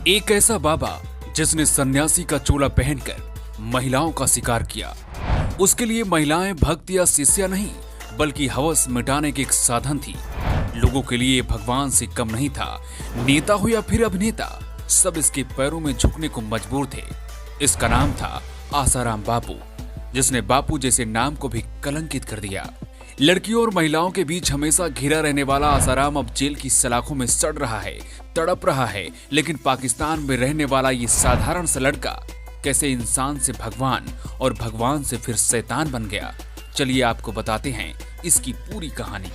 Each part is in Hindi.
एक ऐसा बाबा जिसने सन्यासी का चोला पहनकर महिलाओं का शिकार किया। उसके लिए महिलाएं भक्त या शिष्या नहीं बल्कि हवस मिटाने के एक साधन थी। लोगों के लिए भगवान से कम नहीं था। नेता हो या फिर अभिनेता, सब इसके पैरों में झुकने को मजबूर थे। इसका नाम था आसाराम बापू, जिसने बापू जैसे नाम को भी कलंकित कर दिया। लड़कियों और महिलाओं के बीच हमेशा घिरा रहने वाला आसाराम अब जेल की सलाखों में सड़ रहा है, तड़प रहा है। लेकिन पाकिस्तान में रहने वाला ये साधारण सा लड़का कैसे इंसान से भगवान और भगवान से फिर शैतान बन गया, चलिए आपको बताते हैं इसकी पूरी कहानी।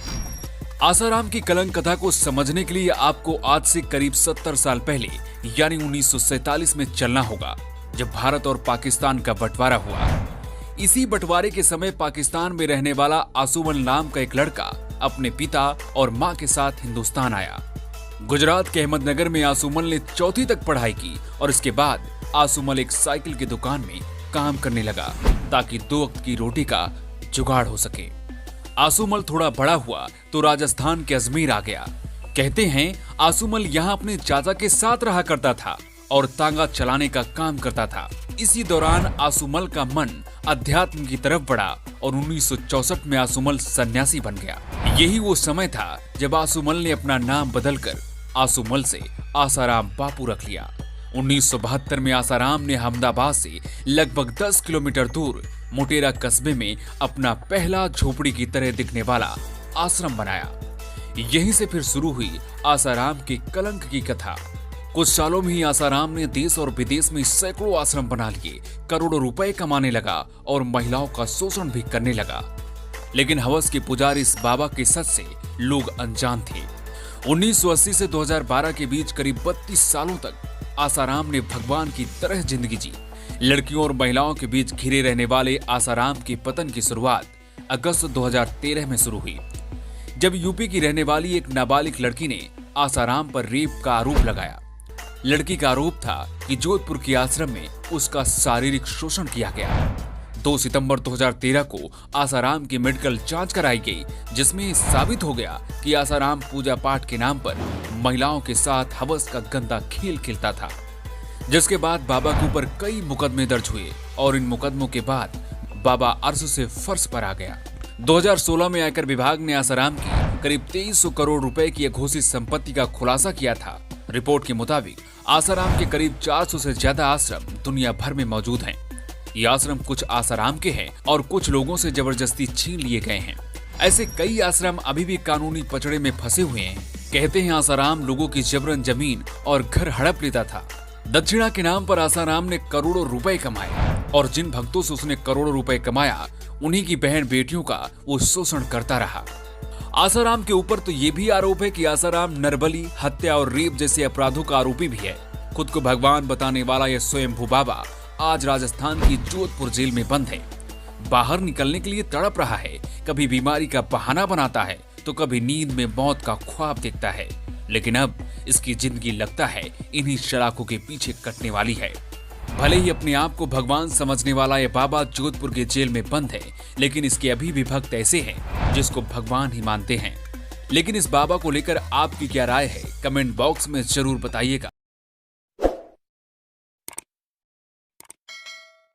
आसाराम की कलंक कथा को समझने के लिए आपको आज से करीब 70 साल पहले यानी 1947 में चलना होगा, जब भारत और पाकिस्तान का बंटवारा हुआ। इसी बंटवारे के समय पाकिस्तान में रहने वाला आसुमल नाम का एक लड़का अपने पिता और मां के साथ हिंदुस्तान आया। गुजरात के अहमदनगर में आसुमल ने 4वीं तक पढ़ाई की और इसके बाद आसुमल एक साइकिल की दुकान में काम करने लगा ताकि 2 वक्त की रोटी का जुगाड़ हो सके। आसुमल थोड़ा बड़ा हुआ तो राजस्थान के अजमेर आ गया। कहते हैं आसुमल यहाँ अपने चाचा के साथ रहा करता था और तांगा चलाने का काम करता था। इसी दौरान आसुमल का मन अध्यात्म की तरफ बढ़ा और 1964 में आसुमल सन्यासी बन गया। यही वो समय था जब आसुमल ने अपना नाम बदलकर आसुमल से आसाराम बापू रख लिया। 1972 में आसाराम ने अहमदाबाद से लगभग 10 किलोमीटर दूर मोटेरा कस्बे में अपना पहला झोपड़ी की तरह दिखने वाला आश्रम बनाया। यहीं से फिर शुरू हुई आसाराम के कलंक की कथा। कुछ सालों में ही आसाराम ने देश और विदेश में सैकड़ों आश्रम बना लिए, करोड़ों रुपए कमाने लगा और महिलाओं का शोषण भी करने लगा। लेकिन हवस के पुजारी इस बाबा के सच से लोग अनजान थे। 1980 से 2012 के बीच करीब 32 सालों तक आसाराम ने भगवान की तरह जिंदगी जी। लड़कियों और महिलाओं के बीच घिरे रहने वाले आसाराम के पतन की शुरुआत अगस्त 2013 में शुरू हुई, जब यूपी की रहने वाली एक नाबालिग लड़की ने आसाराम पर रेप का आरोप लगाया। लड़की का आरोप था कि जोधपुर के आश्रम में उसका शारीरिक शोषण किया गया। 2 सितंबर 2013 को आसाराम की मेडिकल जांच कराई गई, जिसमें साबित हो गया कि आसाराम पूजा पाठ के नाम पर महिलाओं के साथ हवस का गंदा खेल खेलता था। जिसके बाद बाबा के ऊपर कई मुकदमे दर्ज हुए और इन मुकदमों के बाद बाबा अर्श से फर्श पर आ गया। 2016 में आयकर विभाग ने आसाराम की करीब 2300 करोड़ रुपए की घोषित संपत्ति का खुलासा किया था। रिपोर्ट के मुताबिक आसाराम के करीब 400 से ज्यादा आश्रम दुनिया भर में मौजूद हैं। ये आश्रम कुछ आसाराम के हैं और कुछ लोगों से जबरदस्ती छीन लिए गए हैं। ऐसे कई आश्रम अभी भी कानूनी पचड़े में फंसे हुए हैं। कहते हैं आसाराम लोगों की जबरन जमीन और घर हड़प लेता था। दक्षिणा के नाम पर आसाराम ने करोड़ों रुपए कमाए और जिन भक्तों से उसने करोड़ों रुपए कमाया, उन्हीं की बहन बेटियों का वो शोषण करता रहा। आसाराम के ऊपर तो ये भी आरोप है कि आसाराम नरबली, हत्या और रेप जैसे अपराधों का आरोपी भी है। खुद को भगवान बताने वाला यह स्वयंभू बाबा आज राजस्थान की जोधपुर जेल में बंद है। बाहर निकलने के लिए तड़प रहा है। कभी बीमारी का बहाना बनाता है तो कभी नींद में मौत का ख्वाब देखता है। लेकिन अब इसकी जिंदगी लगता है इन्हीं शराखों के पीछे कटने वाली है। भले ही अपने आप को भगवान समझने वाला यह बाबा जोधपुर के जेल में बंद है, लेकिन इसके अभी भी भक्त ऐसे हैं जिसको भगवान ही मानते हैं। लेकिन इस बाबा को लेकर आपकी क्या राय है, कमेंट बॉक्स में जरूर बताइएगा।